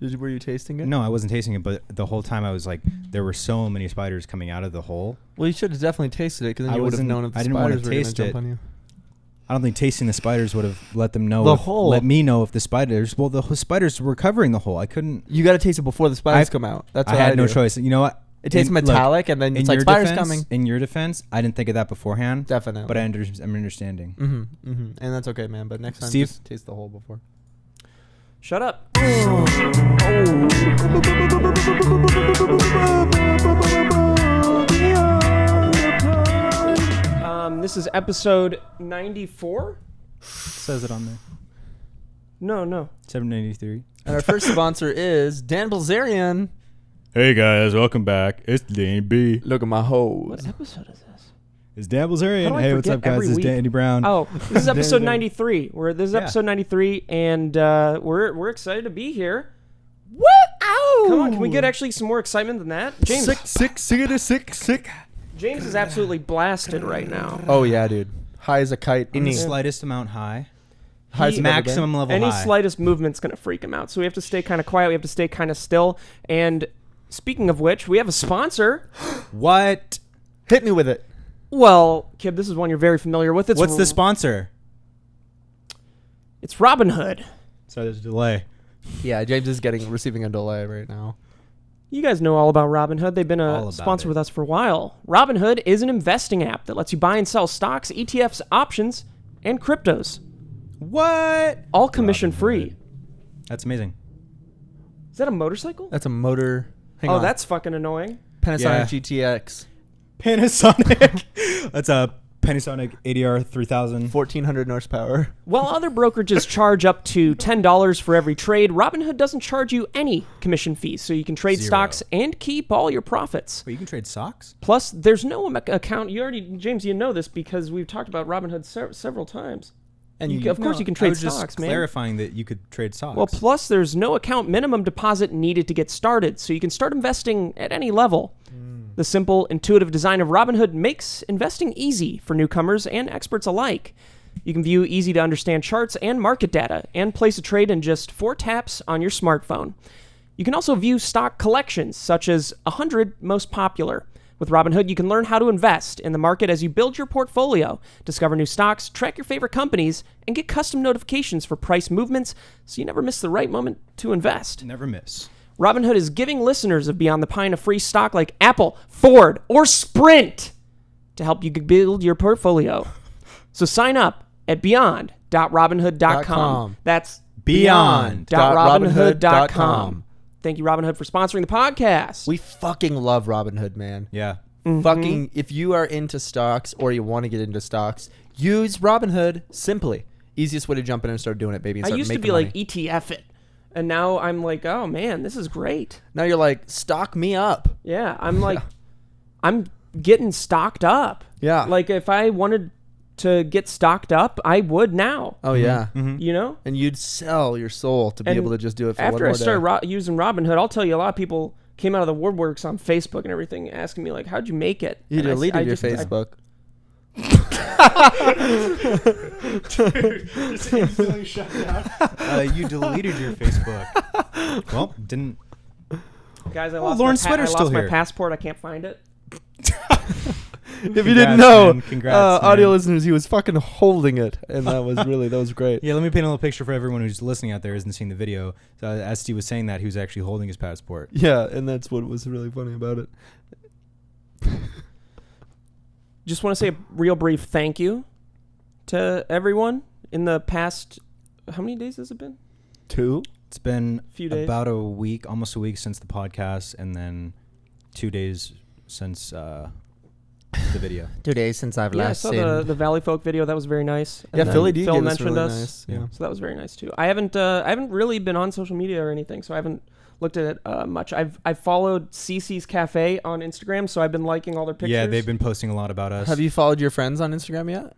Were you tasting it? No, I wasn't tasting it, but the whole time I was like, there were so many spiders coming out of the hole. Well, you should have definitely tasted it, because then you would have known if the spiders were going to jump on you. I don't think tasting the spiders would have let them know. Let me know if the spiders. Well, the spiders were covering the hole. I couldn't. You got to taste it before the spiders come out. That's what I had no choice. You know what? It tastes metallic, and then it's like spiders coming. In your defense, I didn't think of that beforehand. Definitely. But I'm understanding. And that's okay, man. But next time, Steve? just taste the hole before. Shut up. This is episode 94. Says it on there. No. 793. And our first sponsor is Dan Bilzerian. Hey guys, welcome back. It's Danny B. Look at my hose. What episode is this? It's Dan Bilzerian. Hey, what's up, guys? This is Danny Brown. Oh, this is episode 93. This is episode 93, and we're excited to be here. What? Ow! Come on, can we get actually some more excitement than that? James. Sick. James is absolutely blasted right now. Oh yeah, dude. High as a kite. Any slightest amount high. Maximum level Any high. slightest movement's going to freak him out. So we have to stay kind of quiet. We have to stay kind of still. And speaking of which, we have a sponsor. What? Hit me with it. Well, Kib, this is one you're very familiar with. What's the sponsor? It's Robinhood. Sorry, there's a delay. Yeah, James is receiving a delay right now. You guys know all about Robinhood. They've been a sponsor with us for a while. Robinhood is an investing app that lets you buy and sell stocks, ETFs, options, and cryptos. What? All commission free. That's amazing. Is that a motorcycle? That's a motor. Hang on. That's fucking annoying. Panasonic GTX. Panasonic. That's a Panasonic ADR 3000. 1400 horsepower. While other brokerages charge up to $10 for every trade, Robinhood doesn't charge you any commission fees, so you can trade stocks and keep all your profits. Wait, you can trade stocks? Plus, there's no account. James, you know this because we've talked about Robinhood several times. And of course you can trade stocks, man. Clarifying that you could trade stocks. Well, plus there's no account minimum deposit needed to get started, so you can start investing at any level. The simple, intuitive design of Robinhood makes investing easy for newcomers and experts alike. You can view easy-to-understand charts and market data and place a trade in just 4 taps on your smartphone. You can also view stock collections, such as 100 most popular. With Robinhood, you can learn how to invest in the market as you build your portfolio, discover new stocks, track your favorite companies, and get custom notifications for price movements so you never miss the right moment to invest. Never miss. Robinhood is giving listeners of Beyond the Pine a free stock like Apple, Ford, or Sprint to help you build your portfolio. So sign up at beyond.robinhood.com. That's beyond.robinhood.com. Thank you, Robinhood, for sponsoring the podcast. We fucking love Robinhood, man. Yeah. Fucking, if you are into stocks or you want to get into stocks, use Robinhood simply. Easiest way to jump in and start doing it, baby. And I start used to making be money. like, ETF it. And now I'm like, oh, man, this is great. Now you're like, stock me up. Yeah, I'm like, I'm getting stocked up. Yeah. Like, if I wanted to get stocked up, I would now. Oh, yeah. You know? And you'd sell your soul to be able to just do it for after one I more day. started using Robinhood, I'll tell you, a lot of people came out of the woodworks on Facebook and everything asking me, like, how'd you make it? You and deleted your Facebook. Just instantly shut down. You deleted your Facebook. Well, didn't. Guys, I lost, Lawrence Sweater's I still lost my here. passport. I can't find it. If you didn't know, Congrats, audio man. listeners, he was fucking holding it, and that was great. Yeah, let me paint a little picture for everyone who's listening out there, isn't seeing the video. So as Steve was saying that, he was actually holding his passport. Yeah, and that's what was really funny about it. Just want to say a real brief thank you to everyone in the past. How many days has it been? 2. It's been Few days. about a week, almost a week since the podcast, and then 2 days since the video. 2 days since I've Yeah, I last saw seen. the Valley Folk video. That was very nice. Yeah, And then Philly D Phil gave us mentioned really us. nice. Yeah. So that was very nice too. I haven't really been on social media or anything, so I haven't looked at it much. I've followed CC's Cafe on Instagram, so I've been liking all their pictures. Yeah, they've been posting a lot about us. Have you followed your friends on Instagram yet?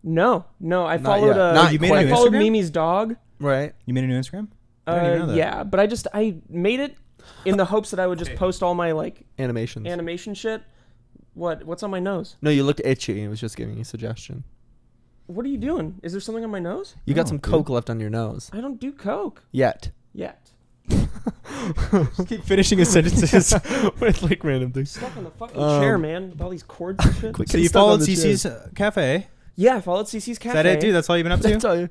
No. I Not followed. yet. Not you made I a new followed Instagram? Mimi's dog. Right. You made a new Instagram? I didn't even know that. Yeah, but I made it in the hopes that I would just post all my like Animations. animation shit. What's on my nose? No, you looked itchy. It was just giving you a suggestion. What are you doing? Is there something on my nose? You got No, some dude. coke left on your nose. I don't do coke Yet. yet. Just keep finishing his sentences. with like random things. Stuck on the fucking chair, man, with all these cords and shit. Quick. So you Stuck on followed the CC's cafe. Yeah, I followed CC's Cafe. Is that it, dude? That's all you've been up to? That's all you.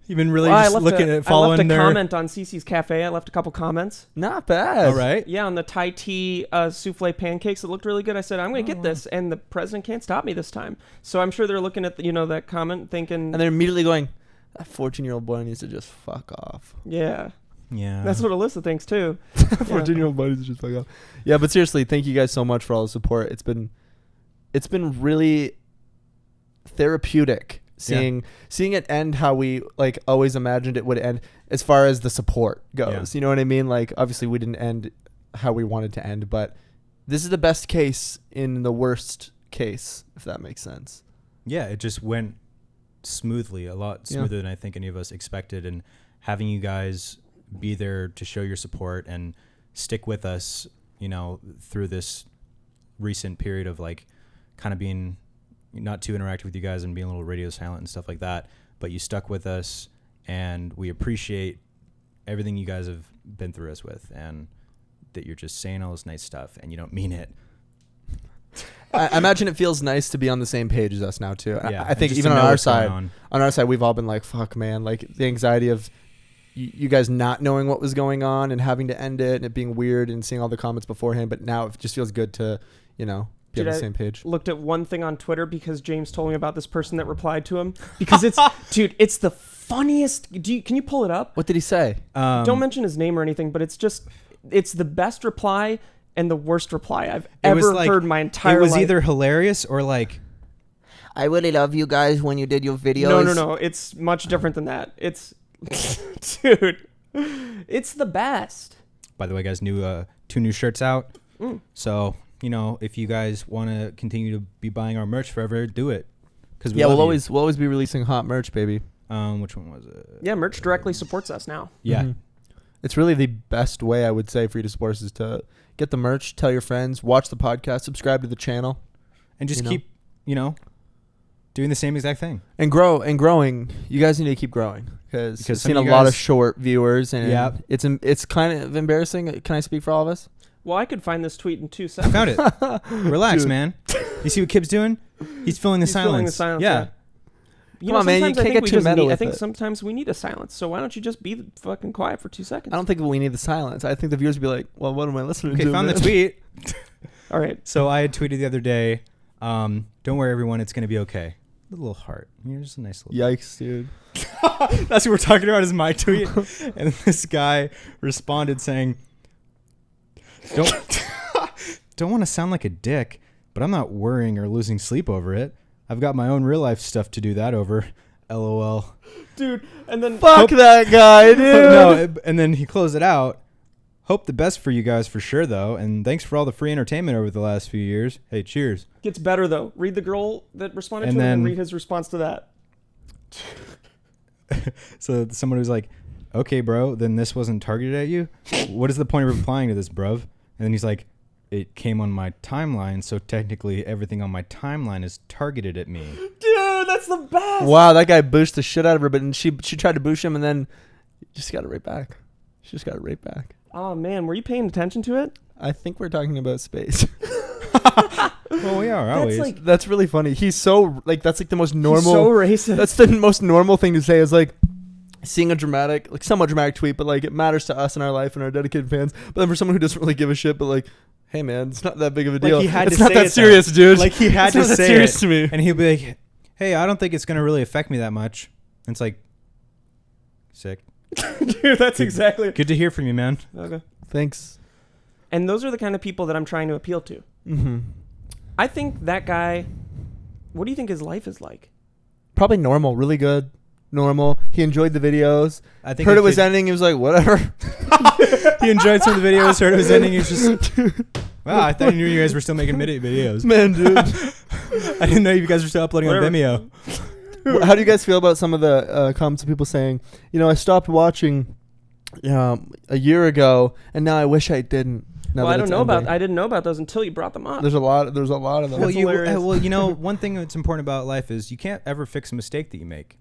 You've been really Well, just looking at following I left a their... comment on CC's Cafe. I left a couple comments. Not bad. All right. Yeah, on the Thai tea souffle pancakes. It looked really good. I said, I'm going to get this, and the president can't stop me this time. So I'm sure they're looking at, that comment thinking... And they're immediately going, that 14-year-old boy needs to just fuck off. Yeah. Yeah. That's what Alyssa thinks, too. 14-year-old boy needs to just fuck off. Yeah, but seriously, thank you guys so much for all the support. It's been really therapeutic seeing it end how we like always imagined it would end as far as the support goes. You know what I mean? Like obviously we didn't end how we wanted to end, but this is the best case in the worst case, if that makes sense. Yeah, it just went smoothly, a lot smoother than I think any of us expected, and having you guys be there to show your support and stick with us, through this recent period of like kind of being not too interactive with you guys and being a little radio silent and stuff like that, but you stuck with us, and we appreciate everything you guys have been through us with, and that you're just saying all this nice stuff and you don't mean it. I imagine it feels nice to be on the same page as us now too. Yeah, I think just even to on know our what's going side, we've all been like, fuck man, like the anxiety of you guys not knowing what was going on and having to end it and it being weird and seeing all the comments beforehand, but now it just feels good to, be on the same page. Looked at one thing on Twitter because James told me about this person that replied to him. Because it's, dude, it's the funniest. Can you pull it up? What did he say? Don't mention his name or anything, but it's the best reply and the worst reply I've ever heard my entire life. It was either hilarious or like, I really love you guys when you did your videos. No. It's much different than that. It's, dude, it's the best. By the way, guys, 2 new shirts out. So, if you guys want to continue to be buying our merch forever, do it. Because we'll always be releasing hot merch, baby. Which one was it? Yeah, merch directly supports us now. Yeah. Mm-hmm. It's really the best way I would say for you to support us is to get the merch, tell your friends, watch the podcast, subscribe to the channel, and just keep, doing the same exact thing. And growing. You guys need to keep growing because I've seen a lot of short viewers, and it's kind of embarrassing. Can I speak for all of us? Well, I could find this tweet in 2 seconds. I found it. Relax, man. You see what Kip's doing? He's filling the silence. Yeah. Come on, man. You can't get too meta with it. I think sometimes we need a silence. So why don't you just be fucking quiet for 2 seconds? I don't think we need the silence. I think the viewers would be like, well, what am I listening to? Okay, found the tweet. All right. So I had tweeted the other day, don't worry, everyone. It's going to be okay. A little heart. Just a nice little... Yikes, dude. That's what we're talking about is my tweet. And this guy responded saying... Don't want to sound like a dick, but I'm not worrying or losing sleep over it. I've got my own real life stuff to do that over. LOL. Dude, and then... Fuck that guy, dude. No, and then he closed it out. Hope the best for you guys for sure, though. And thanks for all the free entertainment over the last few years. Hey, cheers. Gets better, though. Read the girl that responded to him and read his response to that. So someone was like, okay, bro, then this wasn't targeted at you? What is the point of replying to this, bruv? And then he's like, it came on my timeline, so technically everything on my timeline is targeted at me. Dude, that's the best. Wow, that guy boosted the shit out of her, but she tried to boost him, and then just got it right back. She just got it right back. Oh, man, were you paying attention to it? I think we're talking about space. Well, we are always. That's really funny. He's so, that's like the most normal. He's so racist. That's the most normal thing to say is like, seeing a dramatic, somewhat dramatic tweet, but it matters to us in our life and our dedicated fans. But then for someone who doesn't really give a shit, but hey man, it's not that big of a deal. He had it's to not say that serious, dude. He had to say serious it. To me. And he'd be like, hey, I don't think it's going to really affect me that much. And it's like, sick. Dude, that's exactly. Good to hear from you, man. Okay. Thanks. And those are the kind of people that I'm trying to appeal to. Mm-hmm. I think that guy, what do you think his life is like? Probably normal, really good. Normal. He enjoyed the videos. I think heard it was ending. He was like, whatever. He enjoyed some of the videos. Heard it was ending. He was just, wow, I thought you guys were still making minute videos. Man, dude. I didn't know you guys were still uploading on Vimeo. How do you guys feel about some of the comments of people saying, I stopped watching a year ago, and now I wish I didn't. Well, I didn't know about those until you brought them up. There's a lot of them. Well, one thing that's important about life is you can't ever fix a mistake that you make.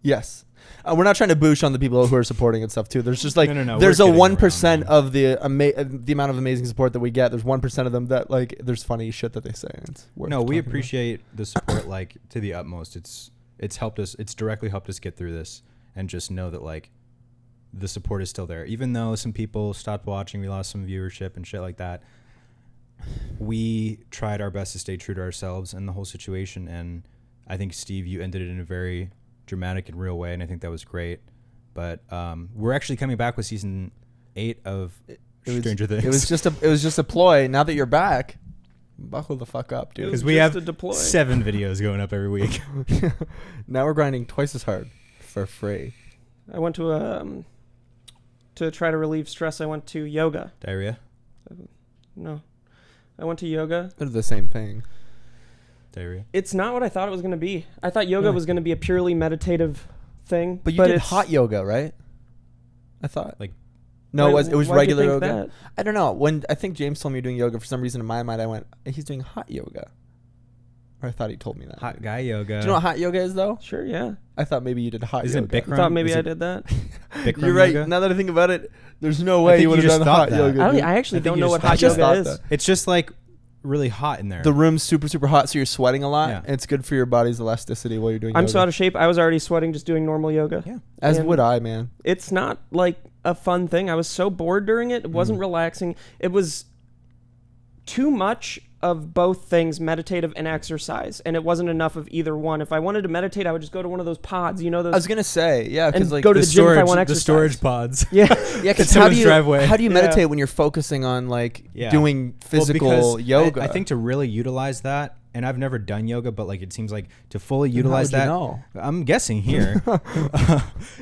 Yes. We're not trying to boosh on the people who are supporting and stuff too. There's just like No, there's a we're kidding 1% around, of the amount of amazing support that we get. There's 1% of them that like there's funny shit that they say. And it's worth No, we talking appreciate the support like to the utmost. It's helped us. It's directly helped us get through this, and just know that like the support is still there, even though some people stopped watching. We lost some viewership and shit like that. We tried our best to stay true to ourselves in the whole situation, and I think Steve, you ended it in a very dramatic and real way, and I think that was great. But we're actually coming back with season 8 of Stranger Things. It was just a ploy. Now that you're back, buckle the fuck up, dude. Because we have 7 videos going up every week. Now we're grinding twice as hard for free. I went to try to relieve stress. I went to yoga. Diarrhea? No, I went to yoga. They're the same thing. Diarrhea. It's not what I thought it was going to be. I thought yoga was going to be a purely meditative thing. But you did hot yoga, right? I thought. Like, no, it was why'd regular you think yoga. that? I don't know. When I think James told me you're doing yoga, for some reason in my mind I went, he's doing hot yoga. Or I thought he told me that. hot guy yoga. Do you know what hot yoga is though? Sure, yeah. I thought maybe you did hot Isn't yoga. Bikram? I thought maybe Is I it did that. Bikram You're right. yoga? Now that I think about it, there's no way think you would you have just done hot thought that. yoga. I actually I think don't you know just what thought hot that. yoga Just is. thought It's just like really hot in there. The room's super, super hot, so you're sweating a lot. Yeah. And it's good for your body's elasticity while you're doing I'm yoga. so out of shape. I was already sweating just doing normal yoga. Yeah. As and would I, man. It's not like a fun thing. I was so bored during it. It wasn't relaxing. It was too much of both things, meditative and exercise, and it wasn't enough of either one. If I wanted to meditate, I would just go to one of those pods, you know, those. I was gonna say, yeah, because and like go to the gym if I want the exercise. storage pods. Yeah. yeah, because It's someone's driveway. how do you Yeah. meditate when you're focusing on like Yeah. doing physical Well, because yoga? I think to really utilize that, and I've never done yoga, but like it seems like to fully utilize that, I'm guessing here,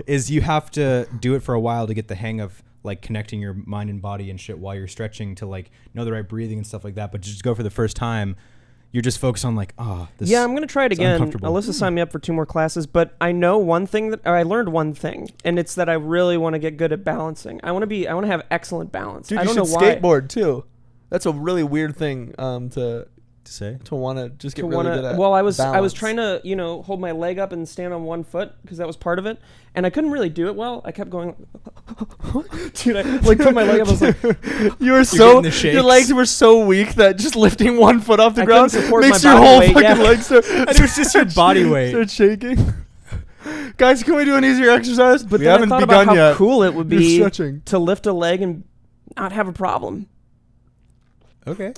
is you have to do it for a while to get the hang of like connecting your mind and body and shit while you're stretching to like know the right breathing and stuff like that. But just go for the first time, you're just focused on like, this. Yeah, I'm gonna try it again. uncomfortable. Alyssa signed me up for 2 more classes, but I know one thing or I learned one thing, and it's that I really want to get good at balancing. I want to have excellent balance. Dude, I don't you know should why. skateboard too. That's a really weird thing to say. want to just get To really good at. well, I was balance. trying to hold my leg up and stand on one foot because that was part of it, and I couldn't really do it well. I kept going, dude. I like put my leg up. I was like, you were getting the shakes. your legs were so weak that just lifting one foot off the I ground couldn't support makes my your body whole weight, fucking yeah. legs start. And it was just your body weight. Start shaking. Guys, can we do an easier exercise? but we then I haven't thought begun about how yet. cool it would You're be stretching. to lift a leg and not have a problem. Okay.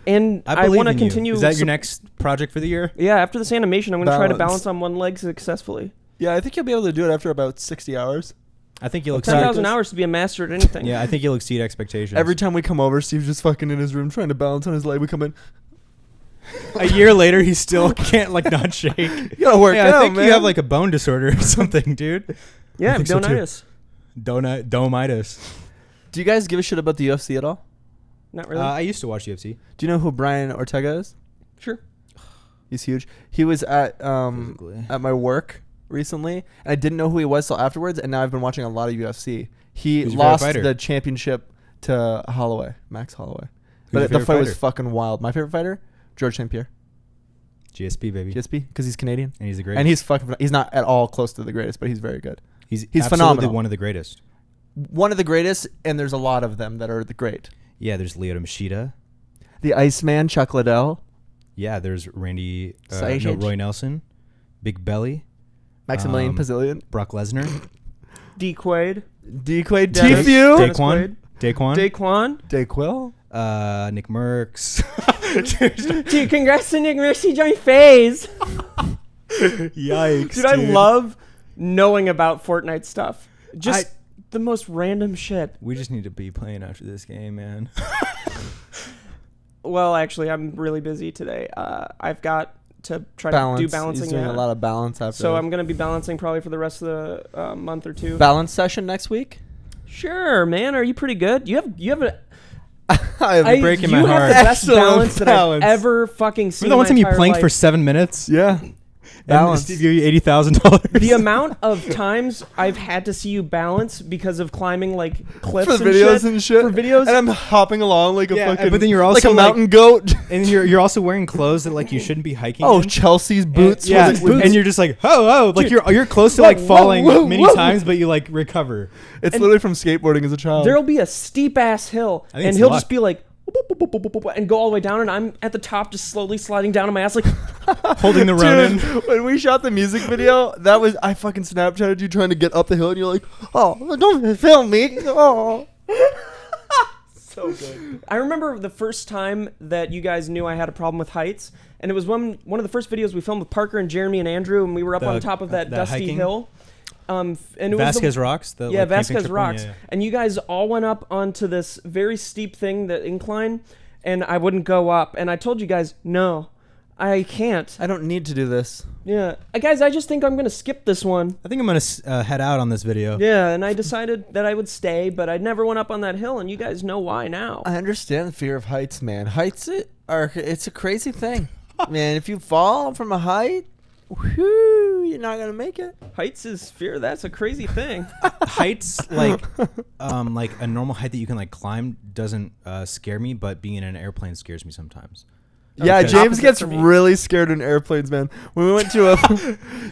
And I I believe want to in continue. you. Is that your next project for the year? Yeah, after this animation, I'm going to try to Balance. balance on one leg successfully. Yeah, I think you'll be able to do it after about 60 hours. I think you'll 10,000 exceed. hours to be a master at anything. Yeah, I think you'll exceed expectations. Every time we come over, Steve's just fucking in his room trying to balance on his leg. We come in. a year later, he still can't like not shake. You gotta work Hey, out, I think man. you have like a bone disorder or something, dude. Yeah, I think so, too. Donitis. Domitis. Do you guys give a shit about the UFC at all? Not really. I used to watch UFC. Do you know who Brian Ortega is? Sure. He's huge. He was at Physically. at my work recently, and I didn't know who he was till afterwards. And now I've been watching a lot of UFC. He Who's your lost favorite fighter? the championship to Holloway, Max Holloway. Who's your But the favorite fight was fighter? fucking wild. My favorite fighter, George St. Pierre, GSP, baby. GSP, because he's Canadian And he's the greatest. and he's fucking. He's not at all close to the greatest, but he's very good. he's absolutely phenomenal. One of the greatest. One of the greatest, and there's a lot of them that are the great. Yeah, there's Lyoto Machida. The Iceman, Chuck Liddell, Yeah, there's Randy. Savage. Roy Nelson. Big Belly. Maximilian Pazilian, Brock Lesnar. D. Quaid. Dequay, Dennis- Tfue, Dennis Daquan. Daquan. Daquan. Dayquil. Nick Merckx. Dude, congrats to Nick Mercy joined FaZe. Yikes. Dude, I love knowing about Fortnite stuff. Just the most random shit. We just need to be playing after this game, man. Well, actually, I'm really busy today. I've got to try Balance. to do balancing. He's doing a lot of balance after. So I'm going to be balancing probably for the rest of the month or two. balance session next week. Sure, man. Are you pretty good? You have a I'm breaking you my have heart. the best Excellent balance that balance. I've ever fucking seen. Remember the one in time my you entire planked life. for 7 minutes? Yeah. Balance. Steve gave you $80,000. The amount of times I've had to see you balance because of climbing like cliffs For videos and and shit. For videos. And I'm hopping along like a Yeah, fucking, but then you're like also a mountain like- goat. And you're also wearing clothes that like you shouldn't be hiking. Oh, in. Chelsea's boots. Yeah, with boots. and you're just like, oh, like Dude. you're close to Whoa, like falling whoa, many whoa. times, but you like recover. It's and literally from skateboarding as a child. There'll be a steep ass hill, I think and it's he'll luck. just be like, and go all the way down, and I'm at the top, just slowly sliding down on my ass, like, Holding the Ronin. Dude, when we shot the music video, I fucking Snapchatted you trying to get up the hill, and you're like, oh, don't film me. Oh. So good. I remember the first time that you guys knew I had a problem with heights, and it was one of the first videos we filmed with Parker and Jeremy and Andrew, and we were up on top of that dusty hiking? hill. And it was Vasquez Rocks. The, yeah, like, camping Vasquez trip one? Rocks. Yeah, yeah. And you guys all went up onto this very steep thing, the incline, and I wouldn't go up. And I told you guys, no, I can't. I don't need to do this. Yeah. Guys, I just think I'm going to skip this one. I think I'm gonna head out on this video. Yeah, and I decided that I would stay, but I never went up on that hill, and you guys know why now. I understand the fear of heights, man. It's a crazy thing. Man, if you fall from a height, whew, you're not going to make it. Heights is fear. That's a crazy thing. Heights like a normal height that you can like climb doesn't scare me, but being in an airplane scares me sometimes. Yeah, Okay. James Opposite gets for me. really scared in airplanes, man. When we went to a...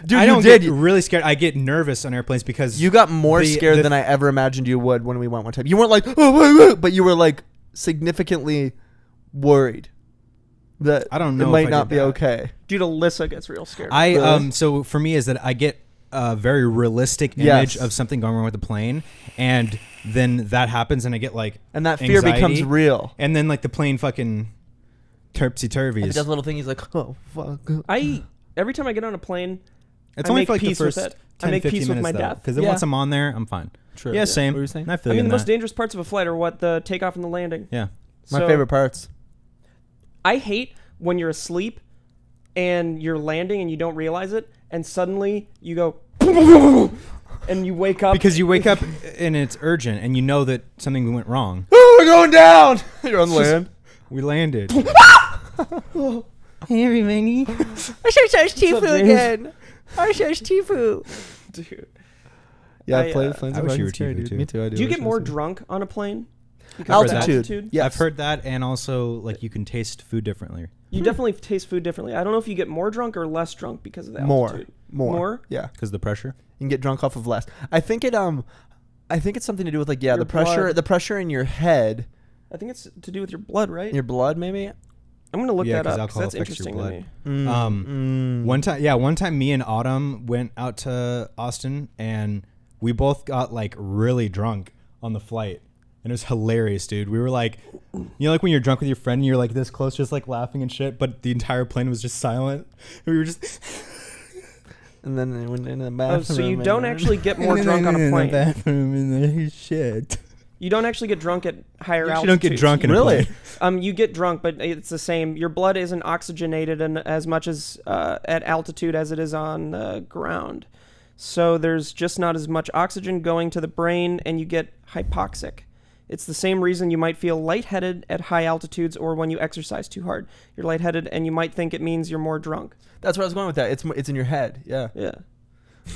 Dude, I you don't did. get really scared. I get nervous on airplanes because You got more scared than I ever imagined you would when we went one time. You weren't like, oh, but you were like significantly worried that I don't know it if might I not did be that. okay. Dude, Alyssa gets real scared. Really? So for me is that I get a very realistic Yes. image of something going wrong with the plane, and then that happens, and I get like And that fear becomes anxiety, real. and then like the plane fucking If he turvy. does a little thing, he's like, oh, fuck. Every time I get on a plane, It's I only make for like the peace with first it. 10, I make 15 peace with minutes my death. because then Yeah. once I'm on there, I'm fine. True. Yeah, same. What were you saying? I feel I you mean, in the most that. dangerous parts of a flight are what the takeoff and the landing. Yeah. My So, favorite parts. I hate when you're asleep and you're landing and you don't realize it, and suddenly you go and you wake up Because you wake up and it's urgent, and you know that something went wrong. Oh, we're going down. You're on land. We landed. Hey everybody. I should search Tifu James? again. I search Tifu. Dude. Yeah, I, I've played uh, planes. I are wish you fucking were scary, Tifu dude. too. Me too. I do. Do you wish get I more was Tifu. drunk on a plane? Because of Altitude. Yes. I've heard that, and also like you can taste food differently. You definitely taste food differently. I don't know if you get more drunk or less drunk because of the More. altitude. More. Yeah. Because the pressure. You can get drunk off of less. I think it's something to do with like Your the pressure blood. the pressure in your head, I think it's to do with your blood, right? your blood maybe. I'm gonna look Yeah, that 'cause up because alcohol that's affects your interesting to me. blood. One time me and Autumn went out to Austin, and we both got like really drunk on the flight. And it was hilarious, dude. We were like, like when you're drunk with your friend and you're like this close, just like laughing and shit, but the entire plane was just silent. And we were just And then they went in the Oh, bathroom. so you and don't then- actually get more drunk on a in the plane. bathroom and the shit. You don't actually get drunk at higher You altitudes. actually don't get drunk in Really? a plane. You get drunk, but it's the same. Your blood isn't oxygenated as much as at altitude as it is on the ground. So there's just not as much oxygen going to the brain, and you get hypoxic. It's the same reason you might feel lightheaded at high altitudes or when you exercise too hard. You're lightheaded, and you might think it means you're more drunk. That's where I was going with that. It's in your head. Yeah. Yeah.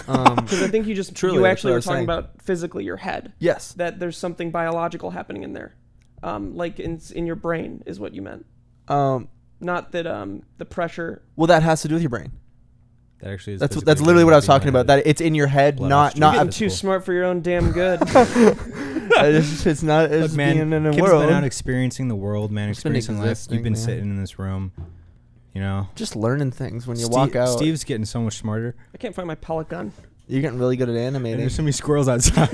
Um, Because I think you Truly, you that's actually what I were was talking saying. about physically your head. yes. That there's something biological happening in there, like in your brain is what you meant. Not that the pressure. Well, that has to do with your brain. That actually is That's physically literally what I was being talking about. That it's in your head, Blood not oxygen. You're not. getting physical. too smart for your own damn good. It's not. It's Look, just man, being in a Kim's world. been out experiencing the world, man, Just been experiencing life. existing, You've been man. sitting in this room, you know. just learning things when you walk out. Steve's getting so much smarter. I can't find my pellet gun. You're getting really good at And animating. there's so many squirrels outside.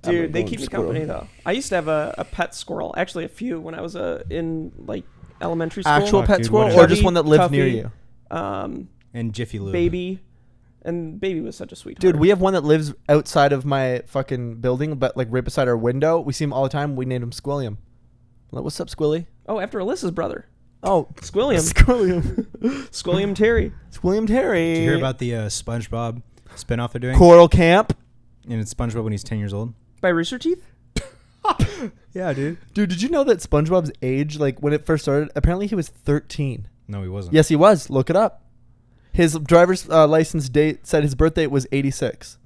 Dude, they going keep me squirrel. company though. I used to have a pet squirrel, actually a few when I was in like elementary school. Actual Fuck, pet dude, squirrel, what or is just it? one that lives near Tuffy. you. And Jiffy Lube. Baby, and Baby was such a sweetheart. Dude, we have one that lives outside of my fucking building, but like right beside our window. We see him all the time. We named him Squilliam. Like, what's up, Squilly? Oh, after Alyssa's brother, Oh, Squilliam, Squilliam. Squilliam Terry. Squilliam Terry. Did you hear about the SpongeBob spinoff they're doing? Coral Camp? And it's SpongeBob when he's 10 years old. By Rooster Teeth. Yeah, dude. Dude, did you know that SpongeBob's age, like when it first started, apparently he was 13. No, he wasn't. Yes, he was. Look it up. His driver's license date said his birthday was 86.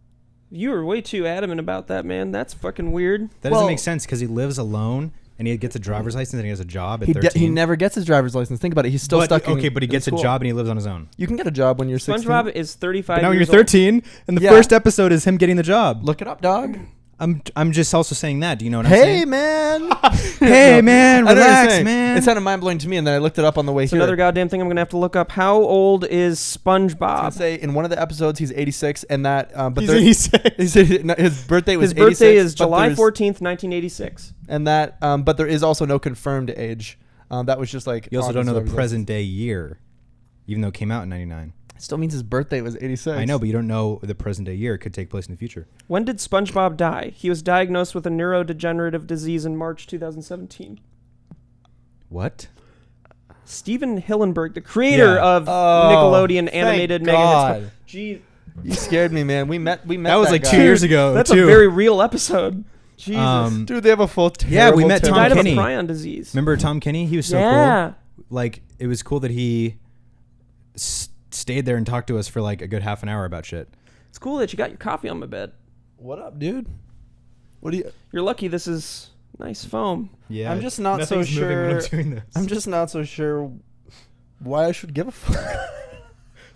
You were way too adamant about that, man. That's fucking weird. That doesn't make sense because he lives alone and he gets a driver's license and he has a job at 13. He never gets his driver's license. Think about it. He's still stuck in Okay, but he gets a school. job and he lives on his own. You can get a job when you're 16. SpongeBob is 35 But now when years you're 13 and the Yeah. first episode is him getting the job. Look it up, dog. I'm just also saying that. Do you know what I'm saying? Hey, man. Hey, man, I know what you're relax, saying. man. It sounded mind-blowing to me, and then I looked it up on the way It's here. another goddamn thing I'm going to have to look up. How old is I was SpongeBob? gonna say in one of the episodes he's 86, and that but He's there- 86. he said no, his birthday was His birthday 86, is but July there's- 14th, 1986. and that but there is also no confirmed age. That was just like You also on don't his know the driver's present day year, even though it came out in 99. license. It still means his birthday was 86. I know, but you don't know the present day year. It could take place in the future. When did SpongeBob die? He was diagnosed with a neurodegenerative disease in March 2017. What? Steven Hillenburg, the creator Yeah. of Nickelodeon animated mega God. hits. Gee, You scared me, man. We met. That was like guy. 2 years ago. that's too. a very real episode. Jesus. Dude, they have a full. Yeah, we met He Tom died Kenny. of a prion disease. Remember Tom Kenny? He was so Yeah. cool. Like, it was cool that he stayed there and talked to us for like a good half an hour about shit. It's cool that you got your coffee on my bed. What up, dude? What do you? You're lucky this is nice foam. Yeah, I'm just not so nothing's moving when I'm sure- doing this. I'm just not so sure why I should give a fuck.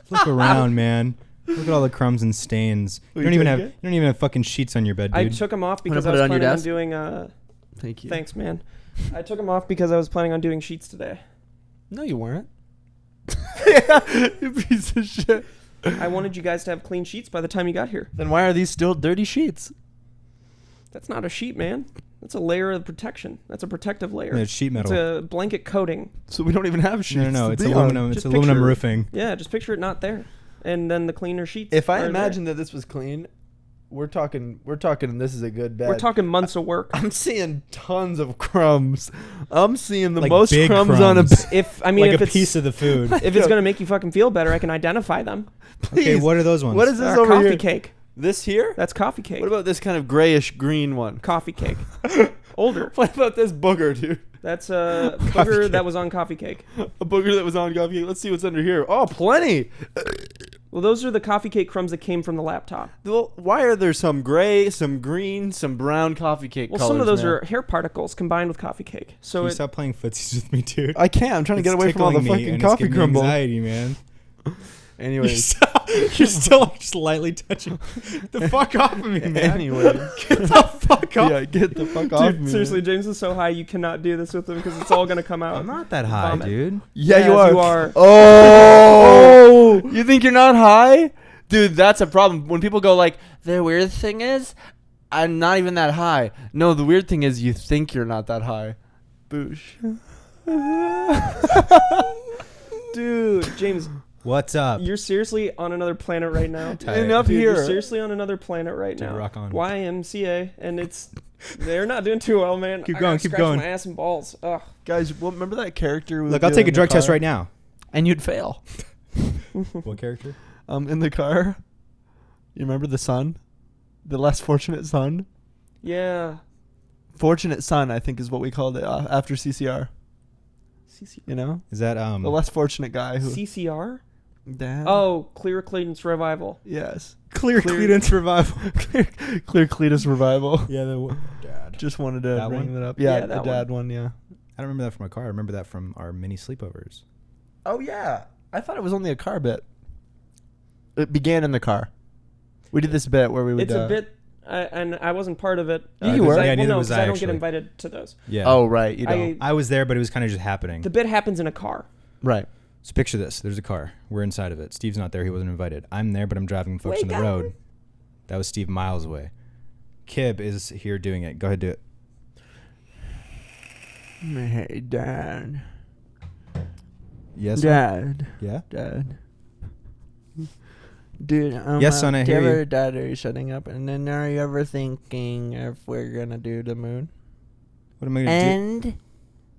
Look around, man. Look at all the crumbs and stains. Will You don't you even take have. You don't even have fucking sheets on your bed, I dude. took them off Wanna because I put was it on your planning on desk? doing. Thank you. Thanks, man. I took them off because I was planning on doing sheets today. No, you weren't. You piece of shit. I wanted you guys to have clean sheets by the time you got here. Then why are these still dirty sheets? That's not a sheet, man. That's a layer of protection. That's a protective layer. No, it's sheet It's metal. a blanket coating. So we don't even have sheets. No, to it's be on. aluminum. It's Just aluminum picture- roofing. Yeah, just picture it not there. And then the cleaner sheets. If I are imagine that this was clean, we're talking. This is a good bed. there. We're talking months of work. I'm seeing tons of crumbs. I'm seeing the Like most big crumbs on a crumbs. bed. If I mean, Like if a it's piece of the food. if it's gonna make you fucking feel better, I can identify them. Okay, Please. what are those ones? What is this over Coffee here? cake. This here? That's coffee cake. What about this kind of grayish green one? coffee cake? Older. What about this booger, dude? That's a Coffee booger cake. that was on coffee cake. A booger that was on coffee cake. Let's see what's under here. Oh, plenty. Well, those are the coffee cake crumbs that came from the laptop. Well, why are there some gray, some green, some brown coffee cake Well, colors, some of those man? are hair particles combined with coffee cake. Can So you it, stop playing footsies with me, dude? I can't. I'm trying to get It's away from all the tickling me, fucking and it's coffee giving me crumble. Anxiety, man. Anyways. You're still like, slightly touching. The fuck off of me, man. Anyways. Get the fuck off. Yeah, get the fuck off dude, me. seriously, James is so high you cannot do this with him because it's all gonna come out. I'm not that high, Vomit. dude. Yeah, Yes, you are. you are. Oh, you think you're not high? Dude, that's a problem. When people go like, the weird thing is, I'm not even that high. No, the weird thing is you think you're not that high. Boosh. Dude, James, What's up? you're seriously on another planet right now. Tight. Enough Dude, here. you're seriously on another planet right Dude, now. rock on. YMCA, and they're not doing too well, man. Keep I going, gotta keep scratch going. My ass and balls. Ugh. Guys, well, remember that character? Look, I'll take a drug test right now. And you'd fail. What character? In the car. You remember the son? The less fortunate son? Yeah. Fortunate son, I think, is what we called it after CCR. You know? Is that The less fortunate guy who... CCR? Dad? Oh, Clear Clearance Revival. Yes. Clear Clearance Revival? Clear Cletus Revival. Yeah, the dad. Just wanted to That bring one? that up. Yeah, Yeah, the that dad one, yeah. I don't remember that from my car. I remember that from our mini sleepovers. Oh, yeah. I thought it was only a car bit. It began in the car. We did this bit where we would... It's a bit, and I wasn't part of it. Yeah, you were. I, Yeah, neither well, no, was 'cause I, I don't get actually. invited to those. Yeah. Oh, right. You don't. I was there, but it was kind of just happening. The bit happens in a car. Right. So picture this. There's a car. We're inside of it. Steve's not there. He wasn't invited. I'm there, but I'm driving folks on the Wake up. road. That was Steve miles away. Kib is here doing it. Go ahead, do it. Hey, Dad. Yes. Dad. Yeah. Dad. Dude, Yes, son, I hear you. Dad, are you shutting up? And then are you ever thinking if we're gonna do the moon? What am I gonna do?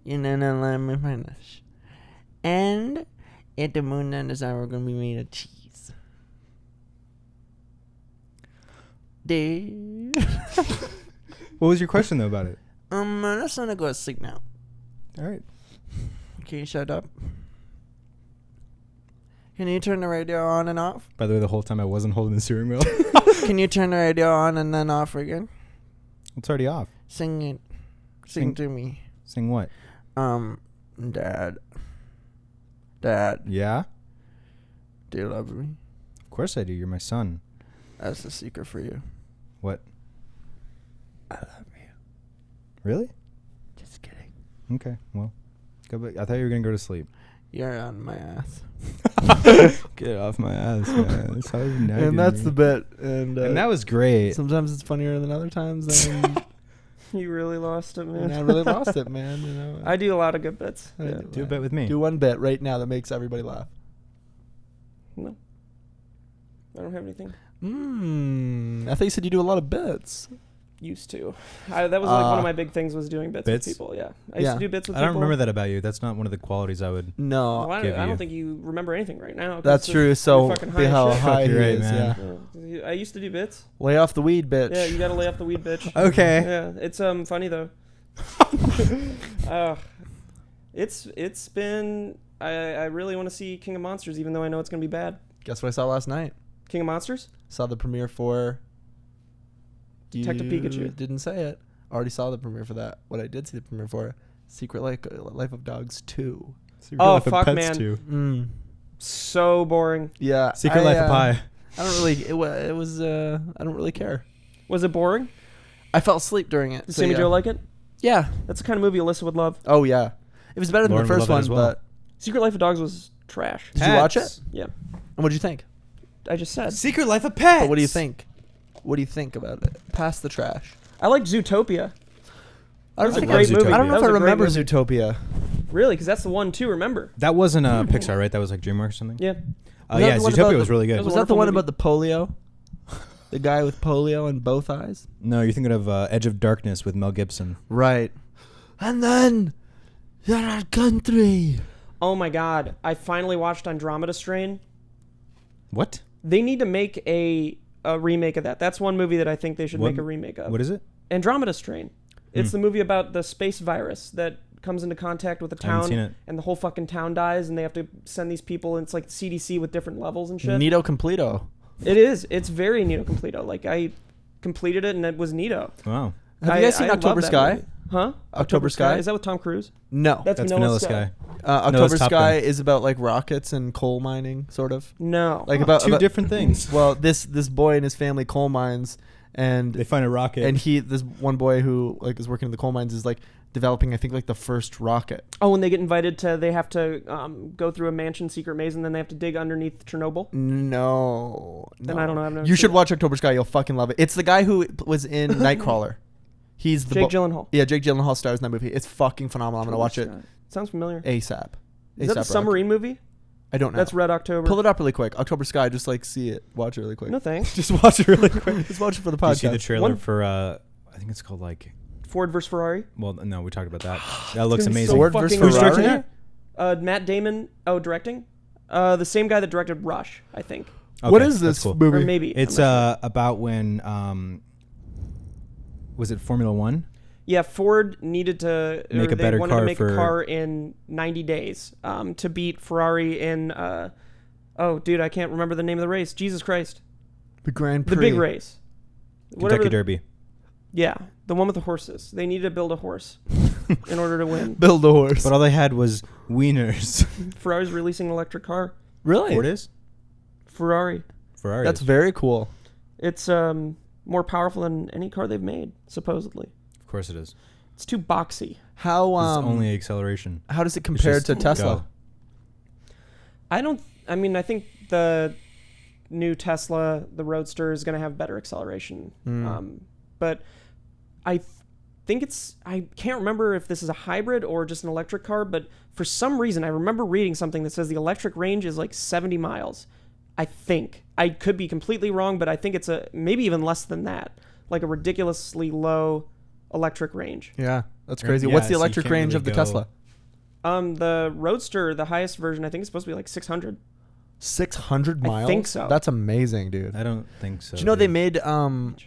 And, no, let me finish. And if the moon then is we're gonna be made of cheese. Dude. What was your question though about it? I just wanna go to sleep now. All right. Can you shut up? Can you turn the radio on and off? By the way, the whole time I wasn't holding the steering wheel. Can you turn the radio on and then off again? It's already off. Sing it. Sing to me. Sing what? Dad. Yeah? Do you love me? Of course I do. You're my son. That's the secret for you. What? I love you. Really? Just kidding. Okay, well. Go back. I thought you were going to go to sleep. You're on my ass. Get off my ass, man. That's how you're nagging And that's me. the bit. And that was great. sometimes it's funnier than other times. And You really lost it, man. I really lost it, man. You know. I do a lot of good bits. I Yeah. Do a bit with me. Do one bit right now that makes everybody laugh. No. I don't have anything. I thought you said you do a lot of bits. Used to. That was like one of my big things was doing bits with Bits? people. Yeah. I used to do bits with I people. don't remember that about you. That's not one of the qualities I would. No, Well, I give don't you. think you remember anything right now. 'cause that's you're true. So fucking be high how as shit. high he You're right, is. man. Yeah. Yeah. I used to do bits. Lay off the weed, bitch. Yeah, you gotta lay off the weed, bitch. Okay. Yeah, it's funny though. It's been. I really want to see King of Monsters, even though I know it's gonna be bad. Guess what I saw last night? King of Monsters. Saw the premiere for. Detective Pikachu. Didn't say it. Already saw the premiere for that. What I did see the premiere for, Secret Life of Dogs 2. Oh, fuck, man. So boring. Yeah. Secret Life of Pie. I don't really. It was. I don't really care. Was it boring? I fell asleep during it. Did so Sammy yeah. Joe like it? Yeah. That's the kind of movie Alyssa would love. Oh yeah. It was better than Lauren the would first love it one, as well. but Secret Life of Dogs was trash. did you watch it? Pets. Yeah, And what did you think? I just said. Secret Life of Pets. But what do you think? What do you think about it? Past the trash. I liked Zootopia. I don't That's a think great I, movie. I don't know That if I was a great remember movie. Zootopia. Really? Because that's the one too. Remember? That wasn't Pixar, right? That was like DreamWorks or something? Yeah. Was that Yeah, the one Zootopia about was really good. That Was a that the one wonderful about the polio? The guy with polio in both eyes? No, you're thinking of Edge of Darkness with Mel Gibson. Right. And then you're a country. Oh my God! I finally watched Andromeda Strain. What? They need to make a remake of that. That's one movie that I think they should What- make a remake of. What is it? Andromeda Strain. It's the movie about the space virus that comes into contact with a I haven't town, seen it. and the whole fucking town dies, and they have to send these people. And it's like CDC with different levels and shit. Nito Completo. It is. It's very Nito Completo. Like I completed it, and it was Nito. Wow. Have you guys seen I October love that Sky? movie. Huh? October Sky? Is that with Tom Cruise? No. That's Vanilla Sky. October Top Sky Gun. is about like rockets and coal mining, sort of. No. Like about Two different things. Well, this boy and his family coal mines, and They find a rocket. and this one boy who like is working in the coal mines is like developing I think like the first rocket. Oh, when they get invited to, they have to go through a mansion secret maze, and then they have to dig underneath Chernobyl. No. Then I don't know. I've never You seen should it. watch October Sky. You'll fucking love it. It's the guy who was in Nightcrawler. He's the Jake Gyllenhaal. Yeah, Jake Gyllenhaal stars in that movie. It's fucking phenomenal. I'm gonna watch it Sounds familiar. ASAP. Is that the Rock. submarine movie? I don't know. That's Red October. Pull it up really quick. October Sky. Just like see it. Watch it really quick. No thanks. Just watch it really quick. Just watch it for the Did you podcast. see the trailer One- for, I think it's called like, Ford versus Ferrari. well, no, we talked about that. That looks It's gonna be amazing. so Ford versus fucking Who's directing amazing. that? Matt Damon. Oh, directing. The same guy that directed Rush, I think, What Okay, is that's this cool. movie? or maybe It's I'm not sure. about when, was it Formula One? Yeah, Ford needed to Make or a better they wanted car to make for- a car in 90 days to beat Ferrari in. Oh, dude, I can't remember the name of the race. Jesus Christ, The Grand the Prix. big race. Kentucky Derby. Yeah, the one with the horses. They needed to build a horse in order to win. Build a horse. But all they had was wieners. Ferrari's releasing an electric car. Really? Ford is? Ferrari. Ferrari That's is. very cool. It's more powerful than any car they've made, supposedly. Of course it is. It's too boxy. How It's only acceleration. how does it compare just to Tesla? go. I mean, I think the new Tesla, the Roadster, is going to have better acceleration. But I think I can't remember if this is a hybrid or just an electric car, but for some reason, I remember reading something that says the electric range is like 70 miles. I think. I could be completely wrong, but I think it's maybe even less than that. Like a ridiculously low electric range. Yeah, that's crazy. Yeah, What's the so you electric can't range really of the go- Tesla? The Roadster, the highest version, I think is supposed to be like 600. 600 I miles. think so. That's amazing, dude. I don't think so. Do you know they dude. made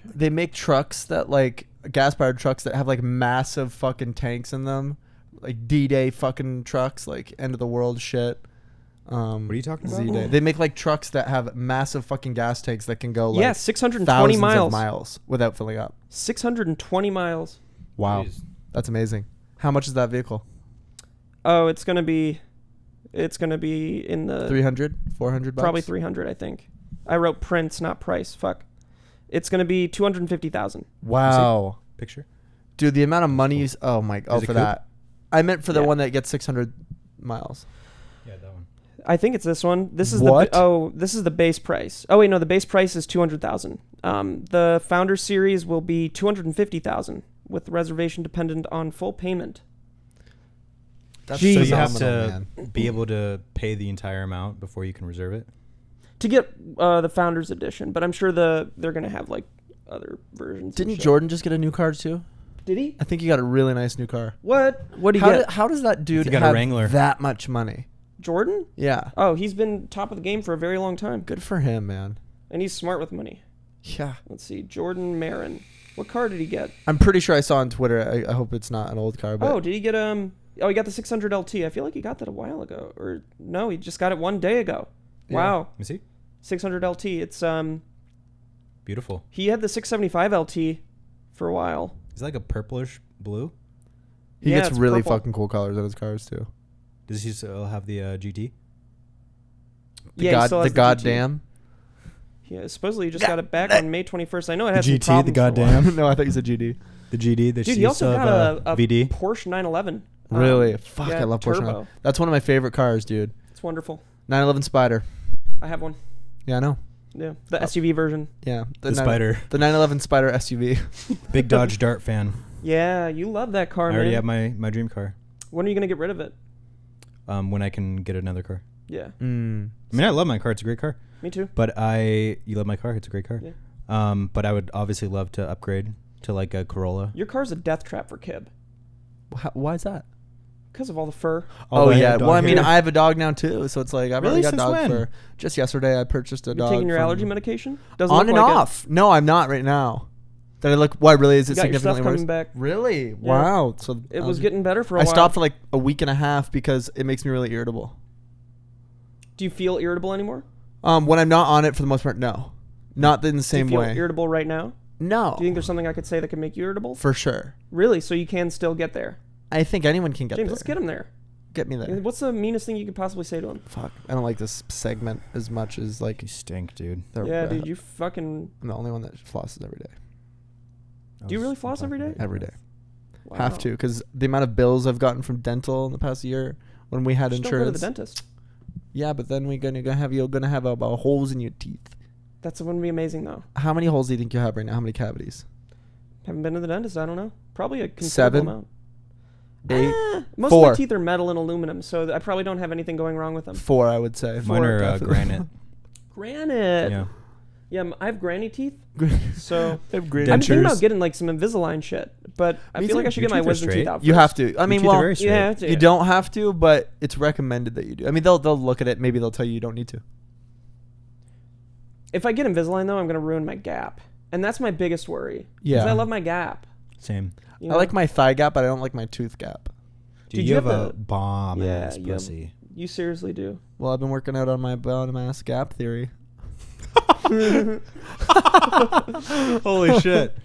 they make trucks that like gas powered trucks that have like massive fucking tanks in them, like D-Day fucking trucks, like end of the world shit. What are you talking about? Z-Day. They make like trucks that have massive fucking gas tanks that can go like 620 thousands miles. of miles without filling up. 620 miles. Wow, Jeez. that's amazing. How much is that vehicle? Oh, it's gonna be in the 300, 400 bucks? probably 300. I think. I wrote Prince, not price. Fuck. It's gonna be 250,000. Wow, Picture. dude, the amount of money. Oh my, oh Is it for coupe? that. I meant for the Yeah. one that gets 600 miles. Yeah, that one. I think it's this one. This is What? this is the base price. Oh wait, no, the base price is 200,000. The Founder Series will be 250,000 with reservation dependent on full payment. That's So you have phenomenal, to man. be able to pay the entire amount before you can reserve it. To get the Founders Edition, but I'm sure they're gonna have like other versions. and Didn't shit. Jordan just get a new car too? Did he? I think he got a really nice new car. What? What did he get? How does that dude He got a have Wrangler. that much money? Jordan? Yeah, Oh, he's been top of the game for a very long time, good for him, man. and he's smart with money. Yeah, Let's see, Jordan Marin. What car did he get? I'm pretty sure I saw on Twitter. I hope it's not an old car, but Oh, did he get Oh, he got the 600 LT. I feel like he got that a while ago, or no, he just got it one day ago. Yeah. Wow, Let me see. 600 LT. It's Beautiful. he had the 675 LT for a while. Is that like a purplish blue? he Yeah, gets it's really purple. fucking cool colors on his cars too. Does he still have the GT? Yeah, he still has the the GT. goddamn. Yeah, supposedly he just got it back on May 21st. I know it had some GT, problems the for a while. goddamn. No, I thought you said GD. The GD. The Dude, he also got a VD. Porsche 911. Really? Fuck, yeah, I love Porsche. turbo. 911. That's one of my favorite cars, dude. It's wonderful. 911 Spider. I have one. Yeah, I know. Yeah, the SUV version. Yeah, The Spider. The 911 Spider SUV. Big Dodge Dart fan. Yeah, you love that car, I man. already have my dream car. When are you gonna get rid of it? When I can get another car. Yeah, I mean, I love my car. It's a great car. me too. But you love my car. It's a great car. Yeah. But I would obviously love to upgrade to like a Corolla. Your car's a death trap for Kib Why is that? because of all the fur. Oh, I yeah. have a Well, I dog mean, here. I have a dog now too, so it's like I've Really? already got Since dog when? fur. Just yesterday, I purchased a You dog. taking your from- allergy medication? Doesn't on look and like off. No, I'm not right now. Did I look? Why really? Is You it got your stuff significantly worse? coming back. Really? Wow. So It was getting better for a I while. stopped for like a week and a half because it makes me really irritable. Do you feel irritable anymore? When I'm not on it, for the most part, no, not in the Do same you feel way. irritable right now? No, Do you think there's something I could say that could make you irritable? for sure. Really? So you can still get there? I think anyone can get James, there. let's get him there. Get me there. What's the meanest thing you could possibly say to him? Fuck, I don't like this segment as much as like You stink, dude. Yeah, dude, you fucking... I'm the only one that flosses every day. Do you really floss every day? Every day. Wow. Have to, because the amount of bills I've gotten from dental in the past year when we had Just don't go to insurance. the dentist. Yeah, but then you're gonna have about holes in your teeth. That's going to be amazing, though. How many holes do you think you have right now? How many cavities? Haven't been to the dentist. I don't know. Probably a considerable 7? amount. 8? Most 4. of my teeth are metal and aluminum, so I probably don't have anything going wrong with them. 4, I would say. Mine are definitely. granite. Granite. Yeah. Yeah, I have granny teeth, so I have I've granite. been thinking Dentures. about getting like some Invisalign shit, but I Me feel like too. I should Your get my teeth are wisdom teeth straight. out first. You have to. I mean, Your teeth are well, very straight. Yeah, you don't have to, but it's recommended that you do. I mean, they'll look at it. Maybe they'll tell you you don't need to. If I get Invisalign though, I'm gonna ruin my gap, and that's my biggest worry. 'Cause Yeah. I love my gap. Same. You I know? like my thigh gap, but I don't like my tooth gap. Dude, Dude, you you have have a the- bomb ass you have- pussy. You seriously do. Well, I've been working out on my bottom ass gap theory. Holy shit.